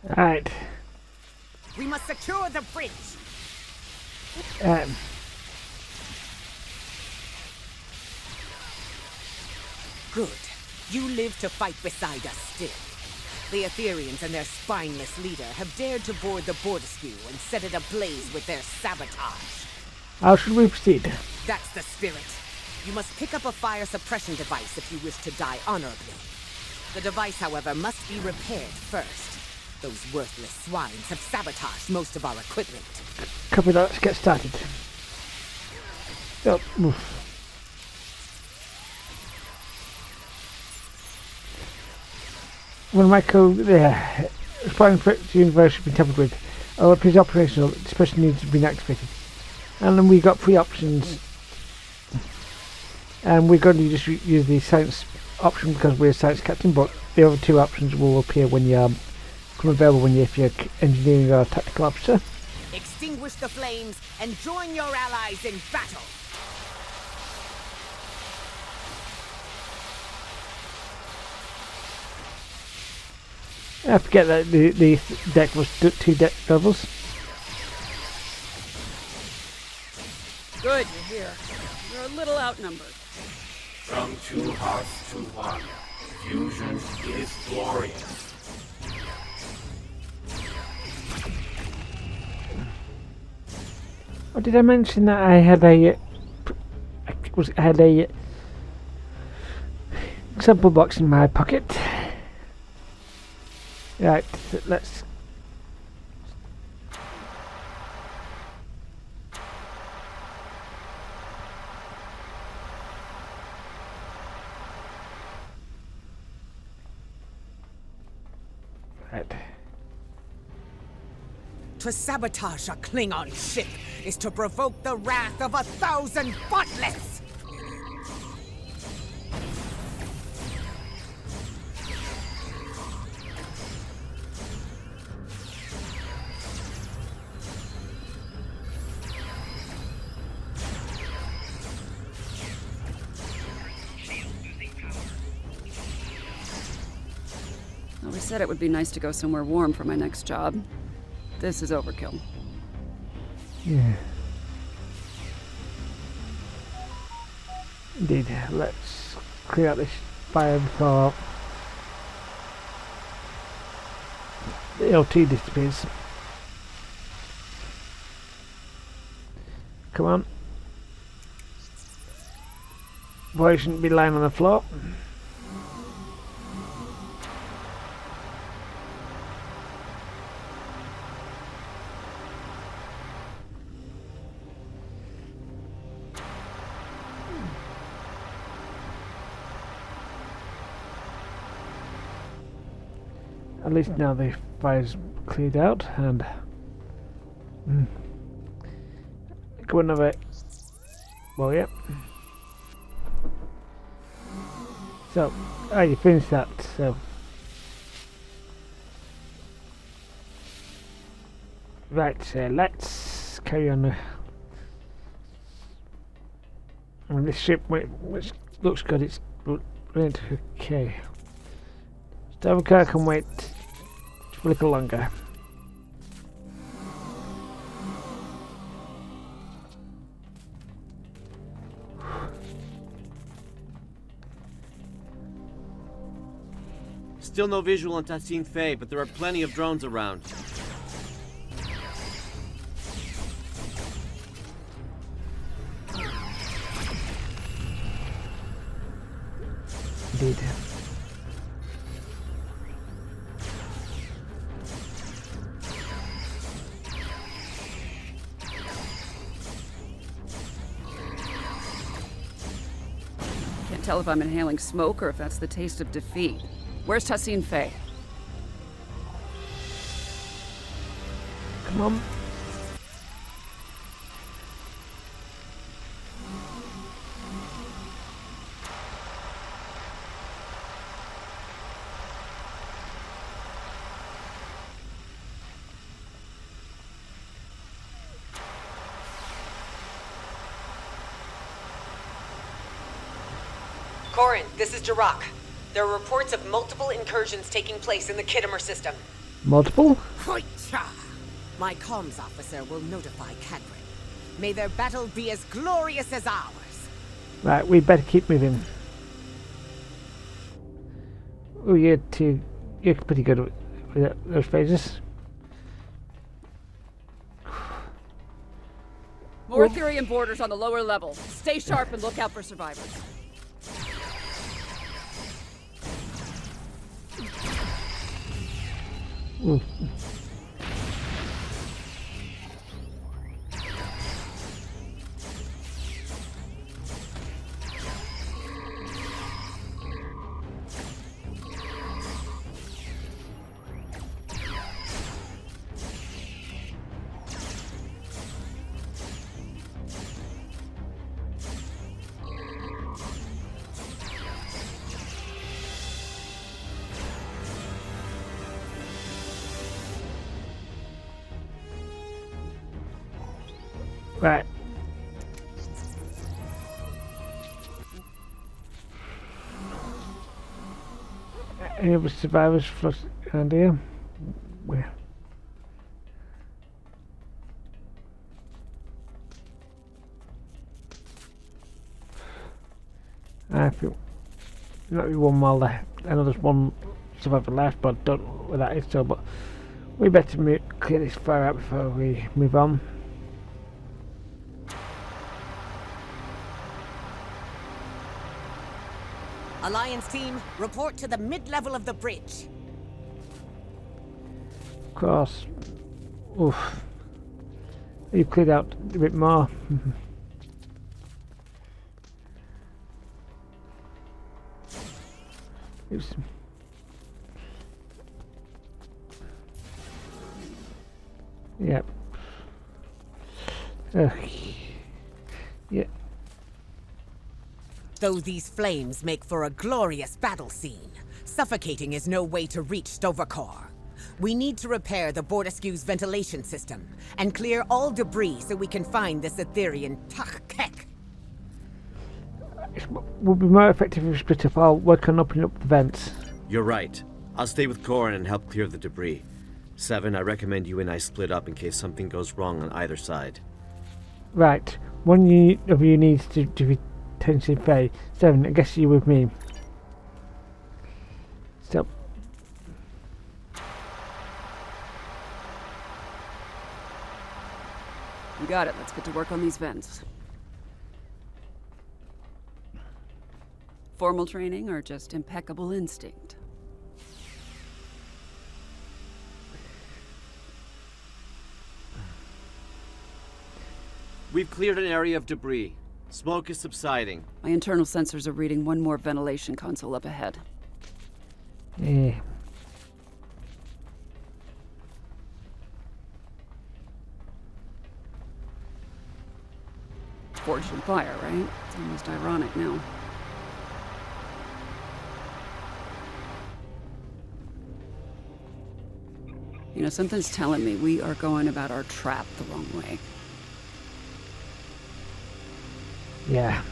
Right. We must secure the bridge. Good. You live to fight beside us still. The Aetherians and their spineless leader have dared to board the Bordescue and set it ablaze with their sabotage. How should we proceed? That's the spirit. You must pick up a fire suppression device if you wish to die honorably. The device, however, must be repaired first. Those worthless swines have sabotaged most of our equipment. Copy that, let's get started. Oh, oof. When Michael exploring the universe has been tampered with, our weapon is operational, especially needs to be activated. And then we got 3 options. And we're going to just use the science option because we're a science captain, but the other 2 options will appear when you become available if you're engineering or tactical officer. Extinguish the flames and join your allies in battle. I forget that the deck was 2 deck levels. Good, you're here. You're a little outnumbered. From 2 hearts to 1, fusion is glorious. Oh, did I mention that I had a sample box in my pocket? Right, let's. Right. To sabotage a Klingon ship is to provoke the wrath of 1,000 butlets! Well, we said it would be nice to go somewhere warm for my next job. This is overkill. Yeah. Indeed. Let's clear out this fire before the LT disappears. Come on. Boy shouldn't be lying on the floor. At least now the fire's cleared out and go another. Well, yeah. So, you finished that. So, right. Let's carry on. And this ship, which looks good, it's brilliant. Okay. Double car can wait a little longer. Still no visual on Tassine Faye, but there are plenty of drones around. Indeed. Can't tell if I'm inhaling smoke or if that's the taste of defeat. Where's Tassine Faye? Come on. Koren, this is Jarok. There are reports of multiple incursions taking place in the Kittimer system. Multiple? Hoicha! My comms officer will notify Cadrin. May their battle be as glorious as ours. Right, we better keep moving. Oh, you're pretty good with those phases. More Aetherian boarders on the lower level. Stay sharp and look out for survivors. Ooh. Right. Any other survivors around here? Where? I feel might be one more left. I know there's one survivor left, but don't know where that is still. But we better clear this fire out before we move on. Alliance team, report to the mid-level of the bridge. Of course. Oof. You've cleared out a bit more. Oops. Yep. Yeah. Though these flames make for a glorious battle scene, suffocating is no way to reach Stovercore. We need to repair the Bordersku's ventilation system and clear all debris so we can find this Aetherian Tach-Kek. It would be more effective if we split up. I'll work on opening up the vents. You're right. I'll stay with Koren and help clear the debris. 7, I recommend you and I split up in case something goes wrong on either side. Right. One of you needs to be potentially Faye. 7, I guess you're with me. So. You got it. Let's get to work on these vents. Formal training or just impeccable instinct? We've cleared an area of debris. Smoke is subsiding. My internal sensors are reading one more ventilation console up ahead. Yeah. Forged in fire, right? It's almost ironic now. You know, something's telling me we are going about our trap the wrong way. Yeah.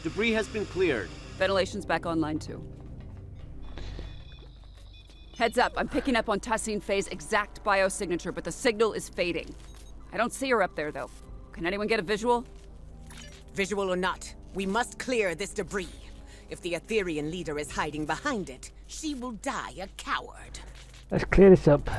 Debris has been cleared. Ventilation's back online too. Heads up, I'm picking up on Tassine Faye's exact biosignature, but the signal is fading. I don't see her up there though. Can anyone get a visual? Visual or not, we must clear this debris. If the Aetherian leader is hiding behind it, she will die a coward. Let's clear this up.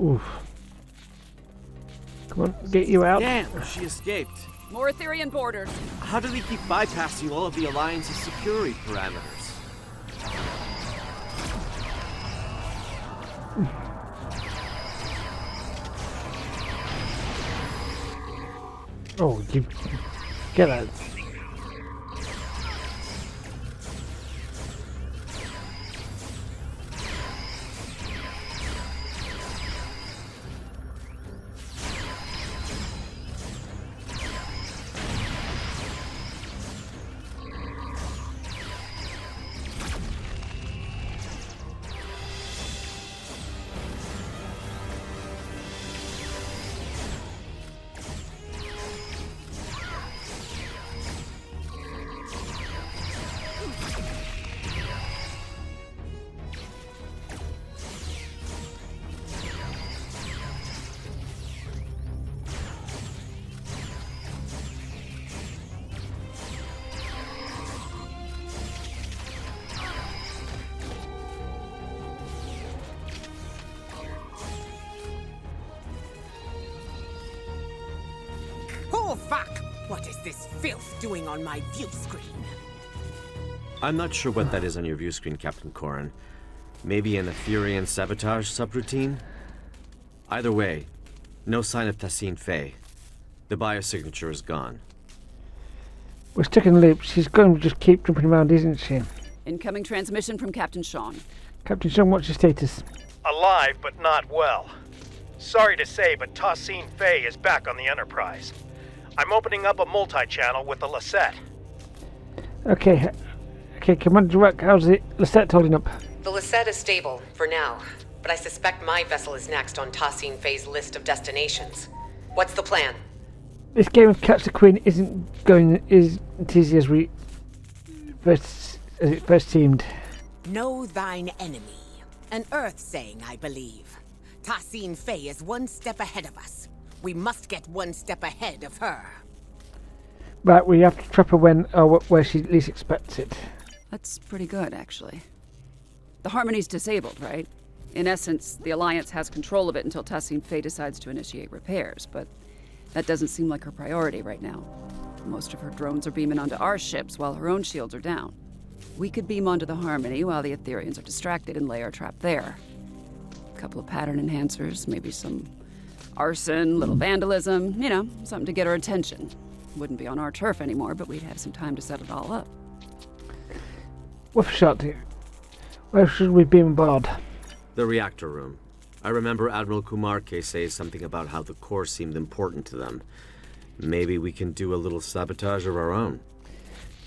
Oof. Come on, get you out. Damn, she escaped. More Aetherian boarders. How do we keep bypassing all of the Alliance's security parameters? Oh, you get out. Oh, fuck! What is this filth doing on my view screen? I'm not sure what that is on your view screen, Captain Koren. Maybe an Aetherian sabotage subroutine? Either way, no sign of Tassine Faye. The biosignature is gone. We're stuck in a loop. She's going to just keep jumping around, isn't she? Incoming transmission from Captain Shon. Captain Shon, what's your status? Alive, but not well. Sorry to say, but Tassine Faye is back on the Enterprise. I'm opening up a multi-channel with the Lisette. Okay, Commander Jarok, how's the Lisette holding up? The Lisette is stable, for now. But I suspect my vessel is next on Tassine Faye's list of destinations. What's the plan? This game of Catch the Queen isn't going as easy as it first seemed. Know thine enemy. An Earth saying, I believe. Tassine Faye is one step ahead of us. We must get one step ahead of her. Right, we have to trap her where she least expects it. That's pretty good, actually. The Harmony's disabled, right? In essence, the Alliance has control of it until Tassine Faye decides to initiate repairs, but that doesn't seem like her priority right now. Most of her drones are beaming onto our ships while her own shields are down. We could beam onto the Harmony while the Aetherians are distracted and lay our trap there. A couple of pattern enhancers, maybe some arson, little vandalism, something to get her attention. Wouldn't be on our turf anymore, but we'd have some time to set it all up. Whiff shot. Where should we beam aboard? The reactor room. I remember Admiral Kumarke say something about how the core seemed important to them. Maybe we can do a little sabotage of our own.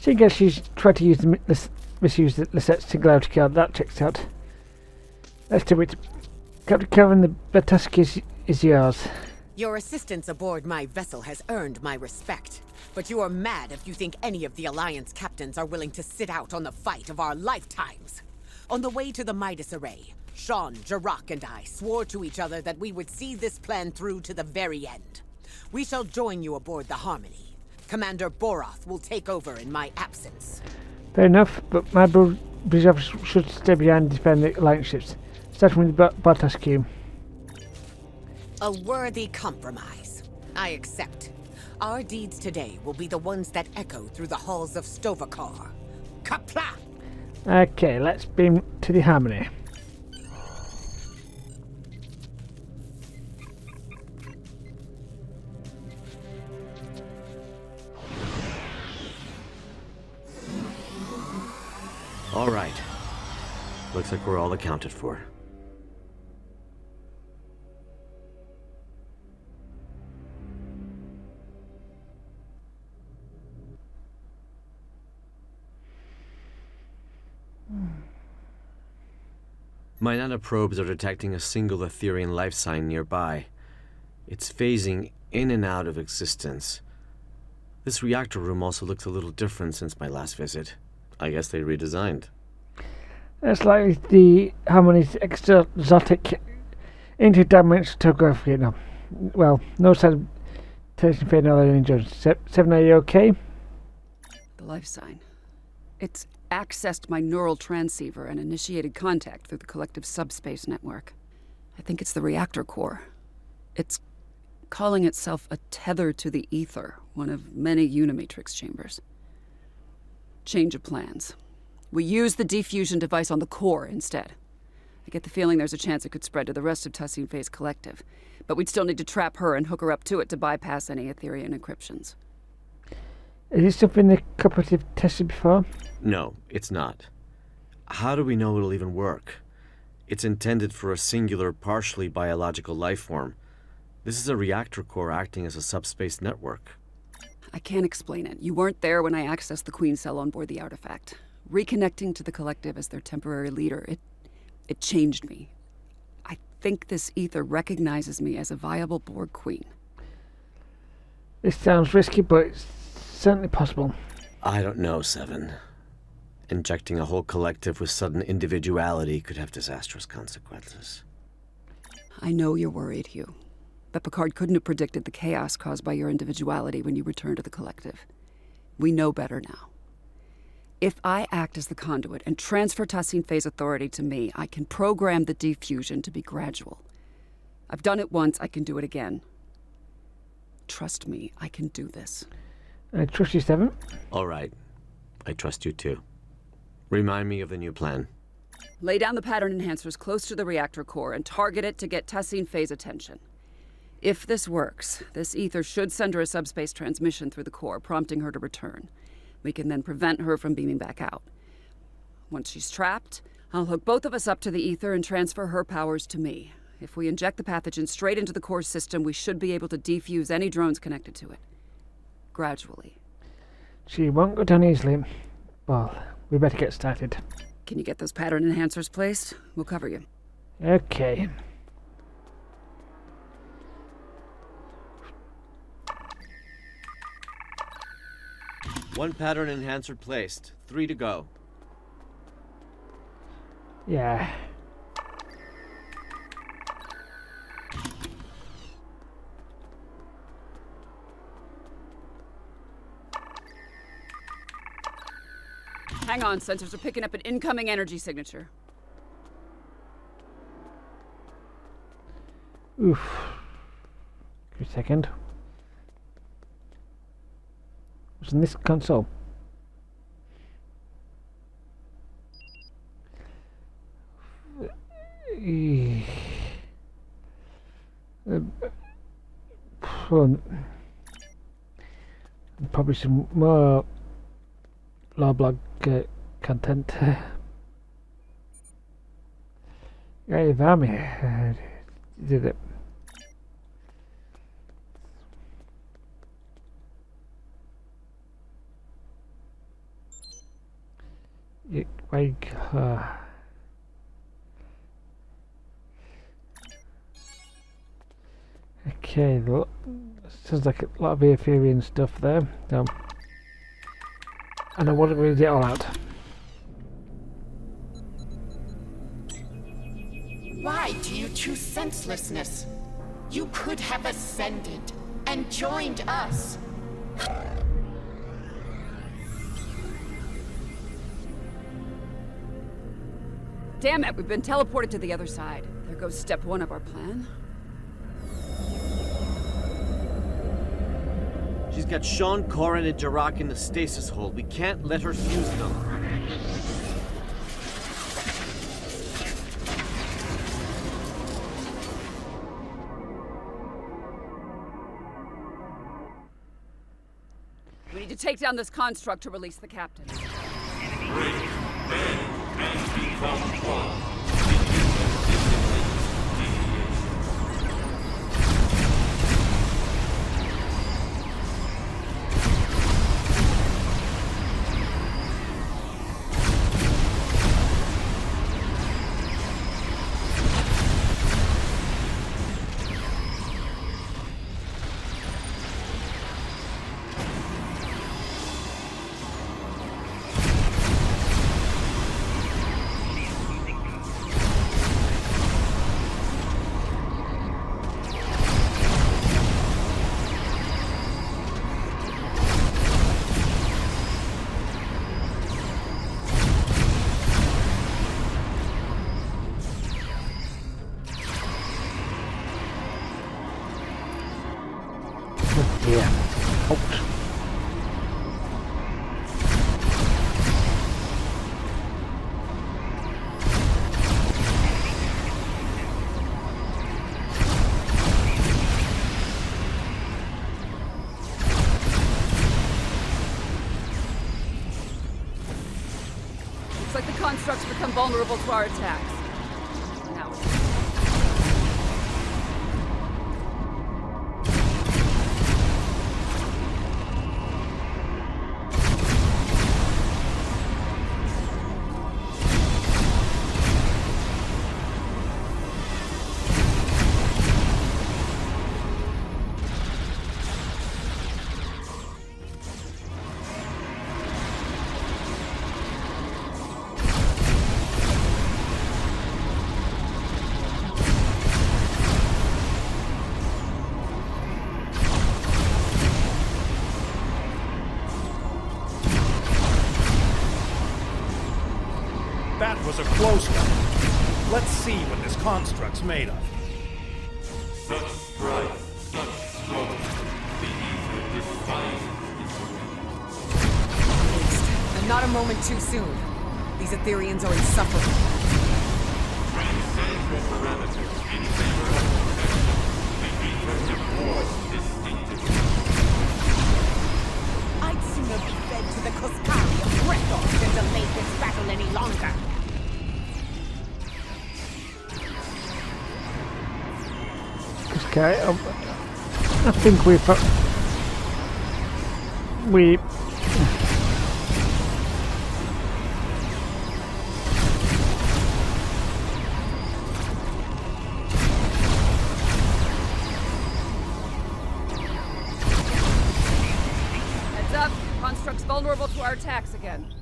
I guess she's tried to misuse the Lisette's singularity card. That checks out. Let's do it. Captain Kevin, the task is yours. Your assistance aboard my vessel has earned my respect. But you are mad if you think any of the Alliance captains are willing to sit out on the fight of our lifetimes. On the way to the Midas Array, Shon, Jarok, and I swore to each other that we would see this plan through to the very end. We shall join you aboard the Harmony. Commander Boroth will take over in my absence. Fair enough, but my bridge officer should stay behind and defend the Alliance ships, starting with the Bartascue. A worthy compromise. I accept. Our deeds today will be the ones that echo through the halls of Stovakar. Kapla! Okay, let's beam to the Harmony. All right. Looks like we're all accounted for. My nanoprobes are detecting a single Aetherian life sign nearby. It's phasing in and out of existence. This reactor room also looks a little different since my last visit. I guess they redesigned. That's like the Harmony's exotic interdimensional topography. No. Well, no sign of Tassine Faye nor any injuries. Seven, are you okay? The life sign. It's accessed my neural transceiver and initiated contact through the collective subspace network. I think it's the reactor core. It's calling itself a tether to the ether, one of many Unimatrix chambers. Change of plans. We use the defusion device on the core instead. I get the feeling there's a chance it could spread to the rest of Tassine Faye's collective, but we'd still need to trap her and hook her up to it to bypass any Aetherian encryptions. Is this something the cooperative tested before? No, it's not. How do we know it'll even work? It's intended for a singular, partially biological life form. This is a reactor core acting as a subspace network. I can't explain it. You weren't there when I accessed the Queen cell on board the artifact. Reconnecting to the collective as their temporary leader, it changed me. I think this ether recognizes me as a viable Borg Queen. This sounds risky, but it's certainly possible. I don't know, Seven. Injecting a whole collective with sudden individuality could have disastrous consequences. I know you're worried, Hugh. But Picard couldn't have predicted the chaos caused by your individuality when you returned to the collective. We know better now. If I act as the conduit and transfer Tassine Faye's authority to me, I can program the defusion to be gradual. I've done it once, I can do it again. Trust me, I can do this. I trust you, Seven. All right. I trust you too. Remind me of the new plan. Lay down the pattern enhancers close to the reactor core and target it to get Tessine Faye's attention. If this works, this ether should send her a subspace transmission through the core, prompting her to return. We can then prevent her from beaming back out. Once she's trapped, I'll hook both of us up to the ether and transfer her powers to me. If we inject the pathogen straight into the core system, we should be able to defuse any drones connected to it. Gradually. She won't go down easily. Well, we better get started. Can you get those pattern enhancers placed? We'll cover you. Okay. One pattern enhancer placed. 3 to go. Yeah. Hang on, sensors are picking up an incoming energy signature. Oof. Give me a second. What's in this console? Probably some more law blog content. Yeah, you've had me. Did it. Like, okay, sounds like a lot of Aetherian stuff there. And I want to read it all out. Why do you choose senselessness? You could have ascended and joined us. Damn it, we've been teleported to the other side. There goes step 1 of our plan. She's got Shon, Koren, and Jarok in the stasis hold. We can't let her fuse them. We need to take down this construct to release the captains. Yeah. Ouch. Looks like the constructs become vulnerable to our attacks. Now. That was a close one. Let's see what this construct's made of. Such strife, such sloth. moment too soon. These Aetherians are insufferable. I'd sooner be fed to the Koskari of Breathos than delay this battle any longer. Okay, I think we Heads up, Construct's vulnerable to our attacks again.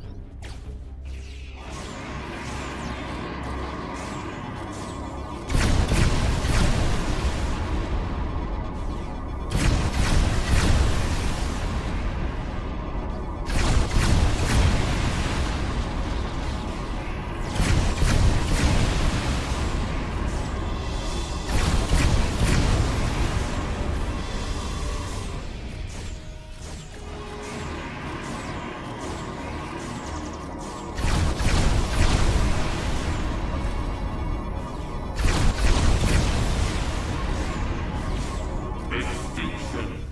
Extinction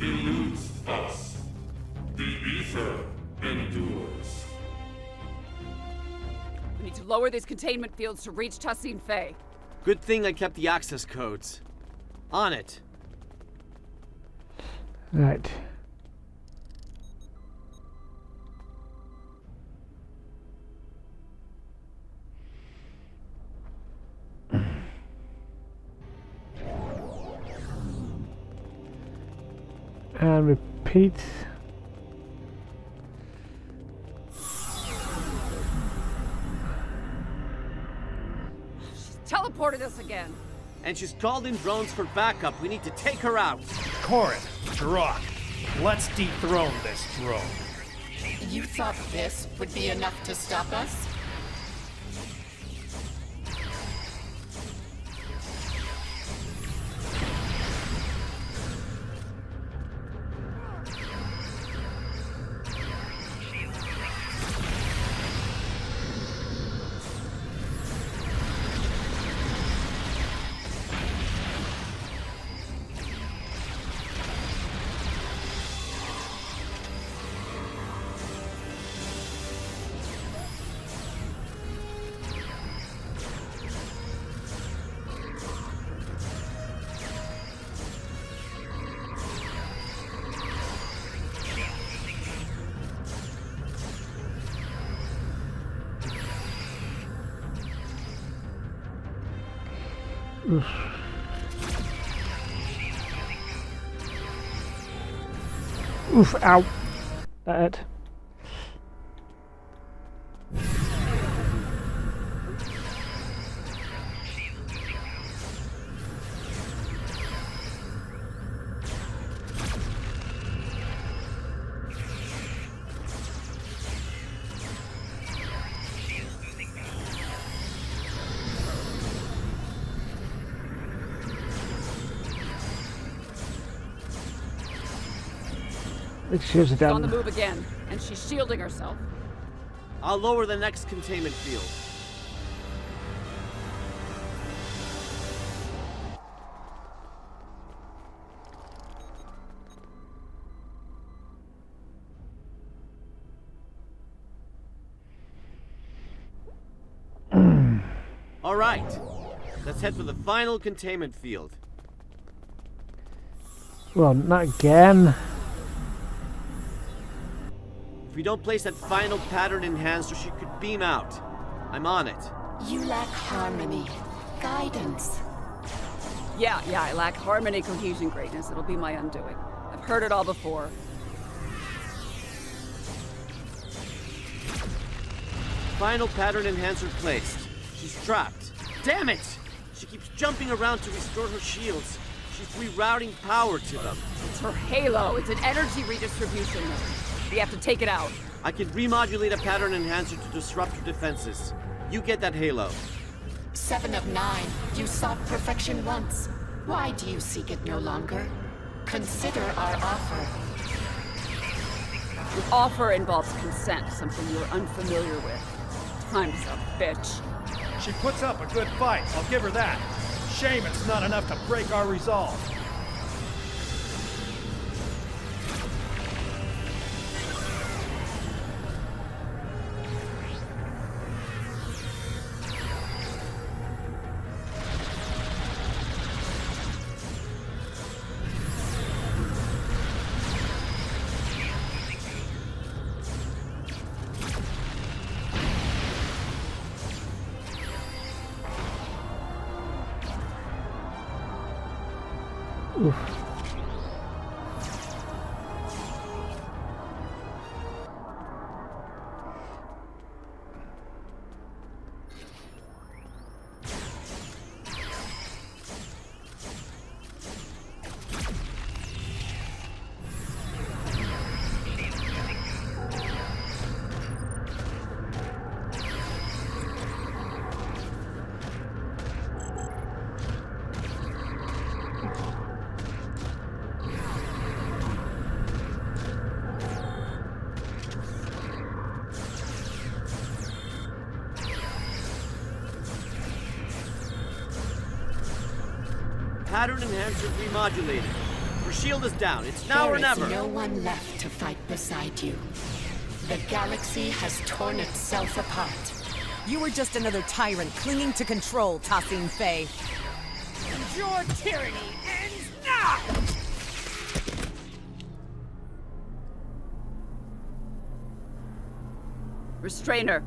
eludes us. The ether endures. We need to lower these containment fields to reach Tassine Faye. Good thing I kept the access codes. On it. right. And repeat. She's teleported us again. And she's called in drones for backup. We need to take her out. Koren, Jarok, let's dethrone this drone. You thought this would be enough to stop us? Oof, ow. That hurt. She's She's on the down. move again, and she's shielding herself. I'll lower the next containment field. All right. Let's head for the final containment field. Well, not again. If we don't place that final pattern enhancer, she could beam out. I'm on it. You lack harmony, guidance. Yeah, I lack harmony, cohesion, greatness. It'll be my undoing. I've heard it all before. Final pattern enhancer placed. She's trapped. Damn it! She keeps jumping around to restore her shields. She's rerouting power to them. It's her halo. It's an energy redistribution node. We have to take it out. I can remodulate a pattern enhancer to disrupt her defenses. You get that halo. 7 of 9. You sought perfection once. Why do you seek it no longer? Consider our offer. An offer involves consent, something you are unfamiliar with. Time's up, bitch. She puts up a good fight, I'll give her that. Shame it's not enough to break our resolve. Pattern enhancer remodulated. Your shield is down. It's now or never. There is no one left to fight beside you. The galaxy has torn itself apart. You were just another tyrant clinging to control, Tassine Faye. And your tyranny ends now! Restrainer.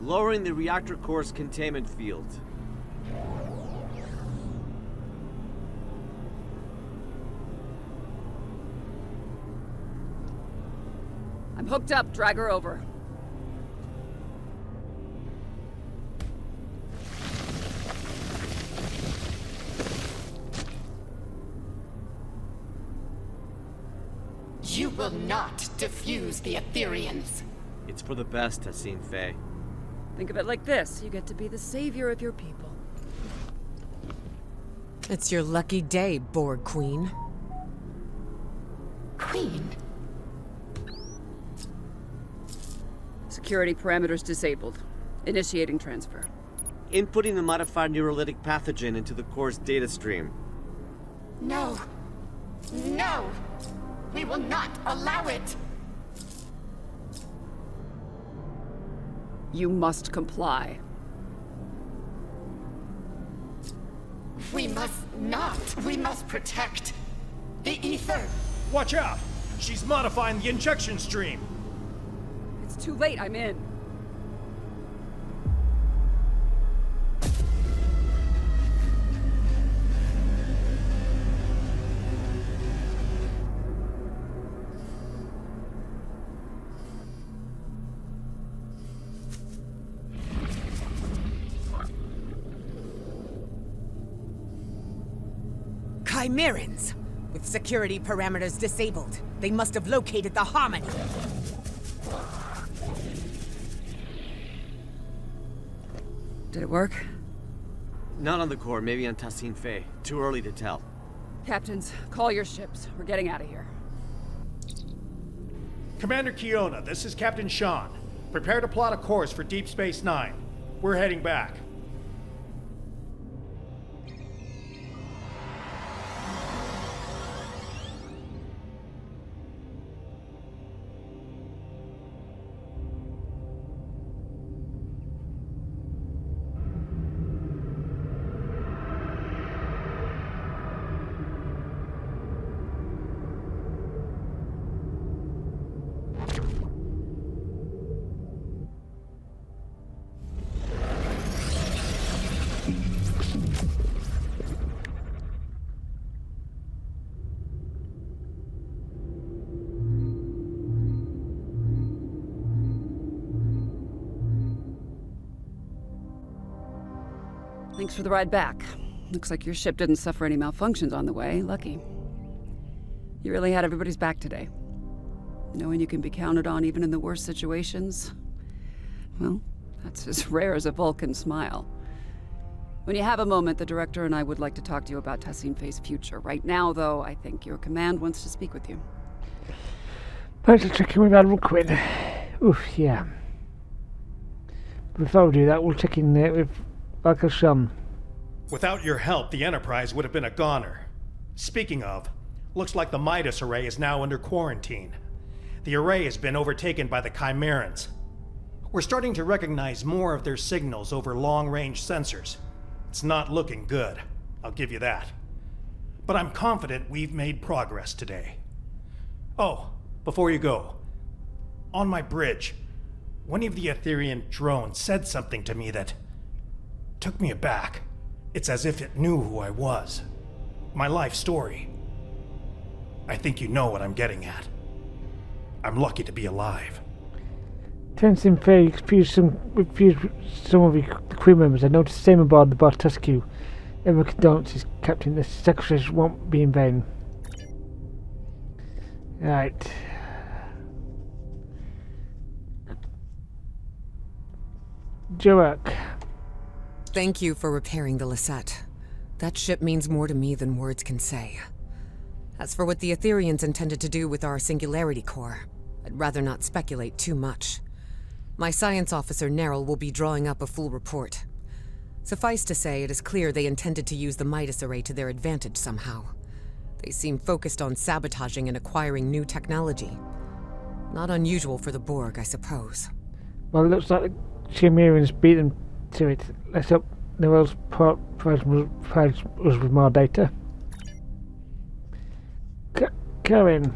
Lowering the reactor core's containment field. I'm hooked up. Drag her over. You will not defuse the Aetherians. It's for the best, Tassine Faye. Think of it like this. You get to be the savior of your people. It's your lucky day, Borg Queen. Queen? Security parameters disabled. Initiating transfer. Inputting the modified neurolytic pathogen into the core's data stream. No. No! We will not allow it! You must comply. We must not. We must protect the ether. Watch out! She's modifying the injection stream. It's too late. I'm in. Chimerans! With security parameters disabled, they must have located the Harmony. Did it work? Not on the core, maybe on Tassine Faye. Too early to tell. Captains, call your ships. We're getting out of here. Commander Kiona, this is Captain Shon. Prepare to plot a course for Deep Space Nine. We're heading back. Thanks for the ride back. Looks like your ship didn't suffer any malfunctions on the way. Lucky. You really had everybody's back today. Knowing you can be counted on even in the worst situations, well, that's as rare as a Vulcan smile. When you have a moment, the director and I would like to talk to you about Tassine Faye's future. Right now, though, I think your command wants to speak with you. Thanks for checking with Admiral Quinn. Oof, yeah. Before we do that, we'll check in with Captains Shon. Without your help, the Enterprise would have been a goner. Speaking of, looks like the Midas Array is now under quarantine. The array has been overtaken by the Chimerans. We're starting to recognize more of their signals over long-range sensors. It's not looking good, I'll give you that. But I'm confident we've made progress today. Oh, before you go, on my bridge, one of the Aetherian drones said something to me that took me aback. It's as if it knew who I was. My life story. I think you know what I'm getting at. I'm lucky to be alive. Tenzin Fei refused some of the crew members. I noticed the same aboard the Bartuscu. Everyone condolences, Captain. The sacrifice won't be in vain. Right. Jarok. Thank you for repairing the Lisette. That ship means more to me than words can say. As for what the Aetherians intended to do with our Singularity Core, I'd rather not speculate too much. My science officer, Neril, will be drawing up a full report. Suffice to say, it is clear they intended to use the Midas Array to their advantage somehow. They seem focused on sabotaging and acquiring new technology. Not unusual for the Borg, I suppose. Well, it looks like the Chimerans beat them to it. Let's hope Neril's provides us with more data. Koren.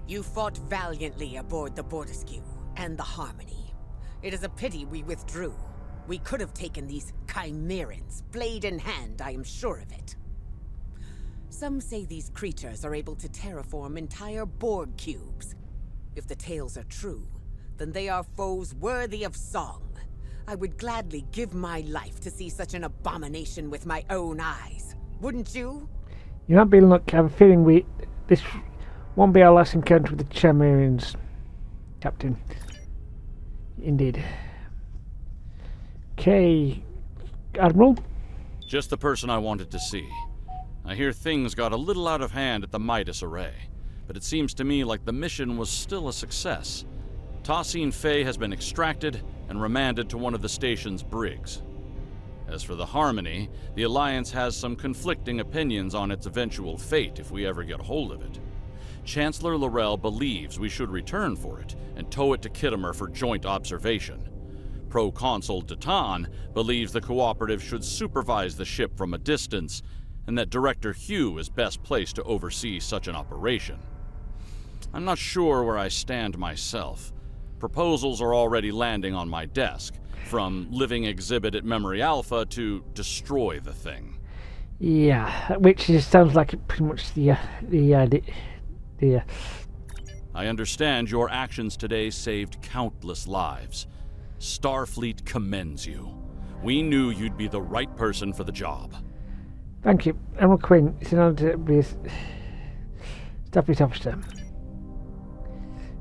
You fought valiantly aboard the Bortuscu and the Harmony. It is a pity we withdrew. We could have taken these Chimerans, blade in hand, I am sure of it. Some say these creatures are able to terraform entire Borg cubes. If the tales are true, then they are foes worthy of song. I would gladly give my life to see such an abomination with my own eyes. Wouldn't you? You might be in luck. I have a feeling this won't be our last encounter with the Chimerans, Captain. Indeed. Okay, Admiral? Just the person I wanted to see. I hear things got a little out of hand at the Midas Array, but it seems to me like the mission was still a success. Tassine Fey has been extracted and remanded to one of the station's brigs. As for the Harmony, the Alliance has some conflicting opinions on its eventual fate if we ever get hold of it. Chancellor L'Rell believes we should return for it and tow it to Khitomer for joint observation. Proconsul Datan believes the Cooperative should supervise the ship from a distance, and that Director Hugh is best placed to oversee such an operation. I'm not sure where I stand myself. Proposals are already landing on my desk, from living exhibit at Memory Alpha to destroy the thing. Yeah, which sounds like pretty much the I understand your actions today saved countless lives. Starfleet commends you. We knew you'd be the right person for the job. Thank you, Admiral Quinn. It's an honor to be a Starfleet officer.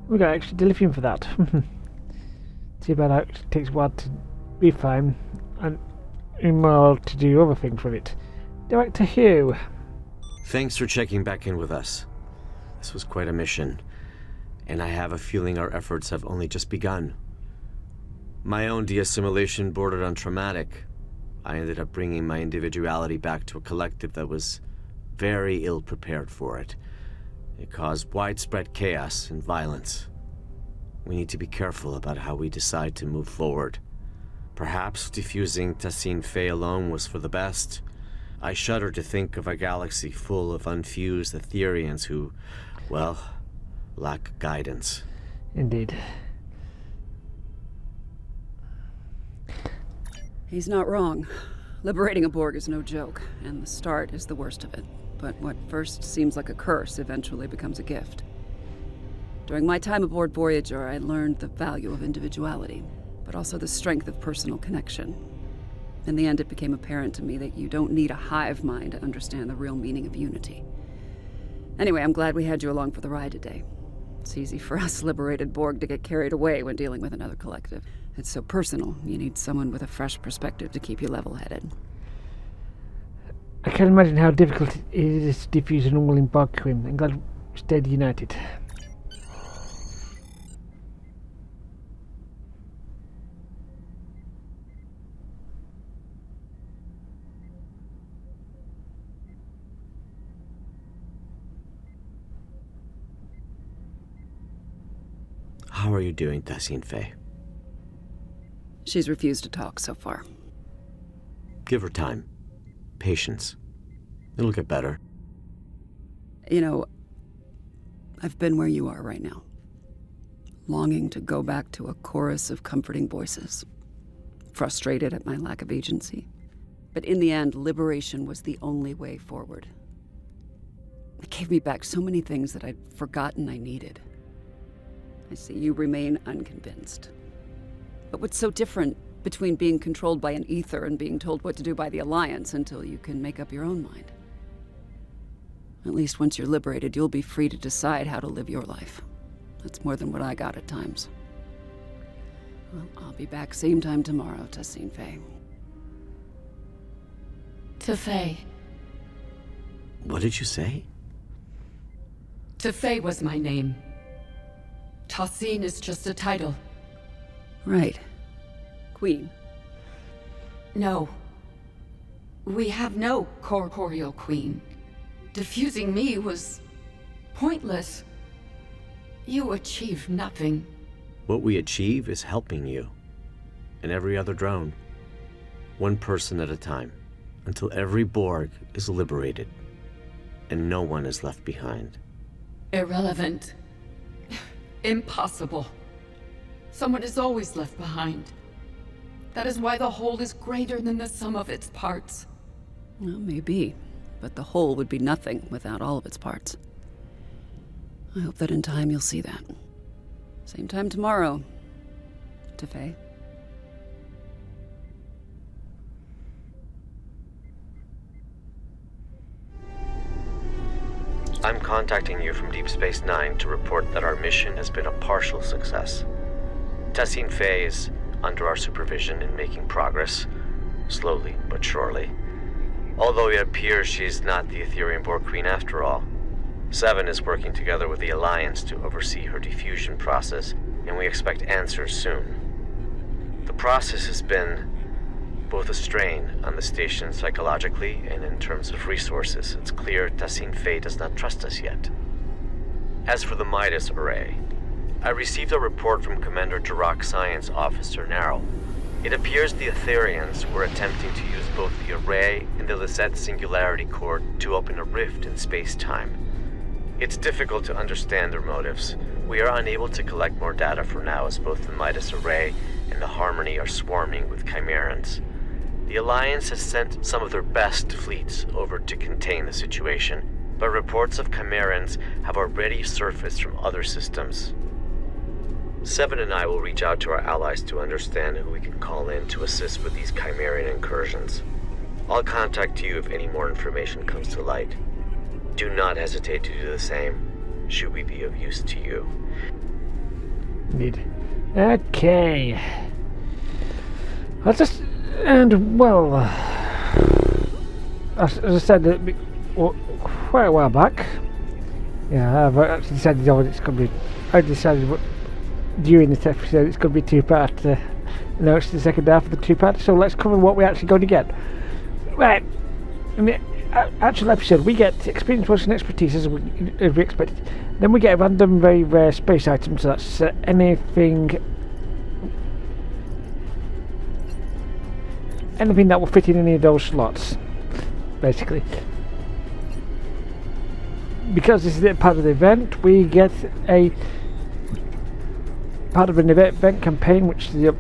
We got extra delivering for that. Too bad it takes a while to refine and more to do other things with it. Director Hugh. Thanks for checking back in with us. This was quite a mission, and I have a feeling our efforts have only just begun. My own de-assimilation bordered on traumatic. I ended up bringing my individuality back to a collective that was very ill-prepared for it. It caused widespread chaos and violence. We need to be careful about how we decide to move forward. Perhaps defusing Tassine Fey alone was for the best. I shudder to think of a galaxy full of unfused Aetherians who, well, lack guidance. Indeed. He's not wrong. Liberating a Borg is no joke, and the start is the worst of it. But what first seems like a curse eventually becomes a gift. During my time aboard Voyager, I learned the value of individuality, but also the strength of personal connection. In the end, it became apparent to me that you don't need a hive mind to understand the real meaning of unity. Anyway, I'm glad we had you along for the ride today. It's easy for us liberated Borg to get carried away when dealing with another collective. It's so personal, you need someone with a fresh perspective to keep you level-headed. I can imagine how difficult it is to defuse an unwilling Borg crew. I'm glad stayed united. How are you doing, Tassine Faye? She's refused to talk so far. Give her time. Patience. It'll get better. You know, I've been where you are right now. Longing to go back to a chorus of comforting voices. Frustrated at my lack of agency. But in the end, liberation was the only way forward. It gave me back so many things that I'd forgotten I needed. I see you remain unconvinced. But what's so different between being controlled by an ether and being told what to do by the Alliance until you can make up your own mind? At least once you're liberated, you'll be free to decide how to live your life. That's more than what I got at times. Well, I'll be back same time tomorrow, Tassine Faye. Tefay. What did you say? Tefay was my name. Tassine is just a title. Right. Queen. No. We have no corporeal queen. Defusing me was pointless. You achieved nothing. What we achieve is helping you. And every other drone. One person at a time. Until every Borg is liberated. And no one is left behind. Irrelevant. Impossible. Someone is always left behind. That is why the whole is greater than the sum of its parts. Well, maybe. But the whole would be nothing without all of its parts. I hope that in time you'll see that. Same time tomorrow, Tefay. I'm contacting you from Deep Space Nine to report that our mission has been a partial success. Tassine Faye is under our supervision and making progress, slowly but surely. Although it appears she's not the Aetherian Borg Queen after all. Seven is working together with the Alliance to oversee her diffusion process, and we expect answers soon. The process has been both a strain on the station psychologically and in terms of resources. It's clear Tassine Faye does not trust us yet. As for the Midas Array, I received a report from Commander Jarok Science Officer Narrow. It appears the Aetherians were attempting to use both the array and the Lisette Singularity Core to open a rift in space-time. It's difficult to understand their motives. We are unable to collect more data for now, as both the Midas Array and the Harmony are swarming with Chimerans. The Alliance has sent some of their best fleets over to contain the situation, but reports of Chimerans have already surfaced from other systems. Seven and I will reach out to our allies to understand who we can call in to assist with these Chimeran incursions. I'll contact you if any more information comes to light. Do not hesitate to do the same, should we be of use to you. Indeed. Okay. And well, as I said quite a while back, yeah, I've actually decided it's going to be, I decided during this episode it's going to be two-part. No, it's the second half of the two-part, so let's cover what we're actually going to get. Right, in the actual episode we get experience, points and expertise as we expected. Then we get a random very rare space item, so that's anything that will fit in any of those slots, basically. Because this is part of the event, we get a part of an event campaign, which is the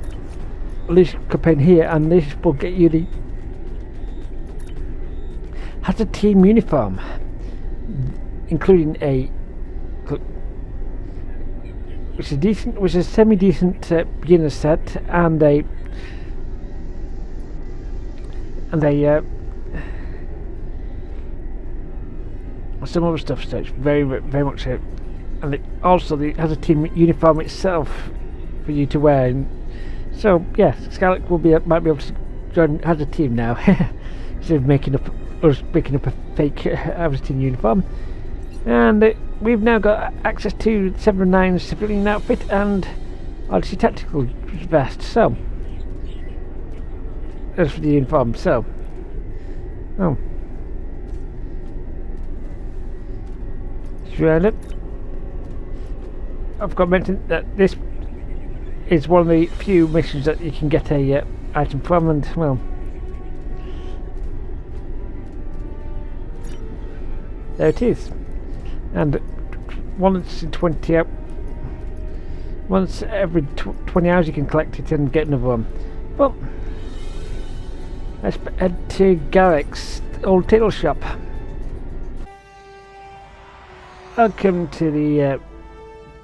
least campaign here, and this will get you the has a team uniform, including which is a semi-decent beginner set, and some other stuff. So it's very, very much and it also has a team uniform itself for you to wear. And so yeah, Scarlet might be able to join as a team now instead of making up a fake team uniform. And we've now got access to 709's civilian outfit and Odyssey tactical vest. So, as for the uniform, so. Oh. Should it? I've got to mention that this is one of the few missions that you can get a item from, and well, there it is. And once every 20 hours you can collect it and get another one. Well, let's head to Garrick's old tailor shop. Welcome to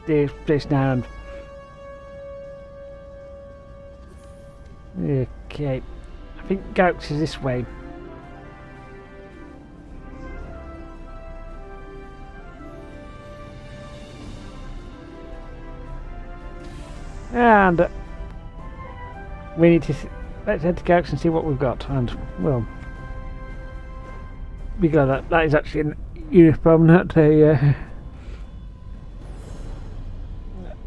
the Station Island. Okay, I think Garrick's is this way. And we need to let's head to Garrick's and see what we've got. And well, be glad that is actually an uniform, not a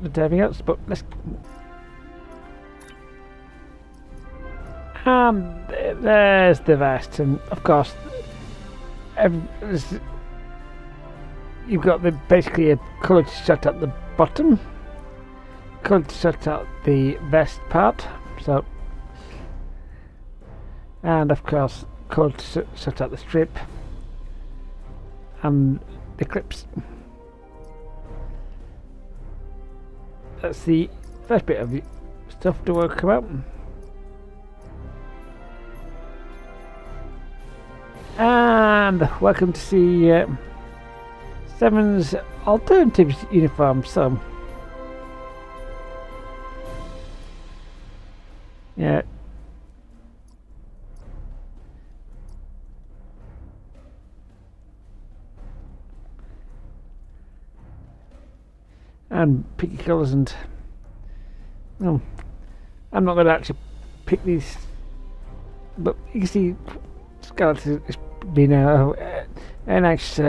not anything else. But let's. There's the vest, and of course, you've got basically a coloured shot at the bottom. Could set out the vest part, so, and of course could set out the strip and the clips. That's the first bit of the stuff to work about. And welcome to see Seven's alternative uniform. So. Yeah. And picky colours and well, I'm not going to actually pick these, but you can see Scarlet has been a nice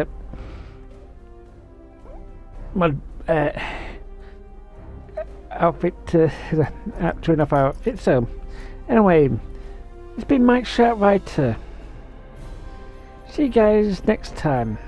outfit to enough outfit. So anyway, it's been Mike Sharpwriter. See you guys next time.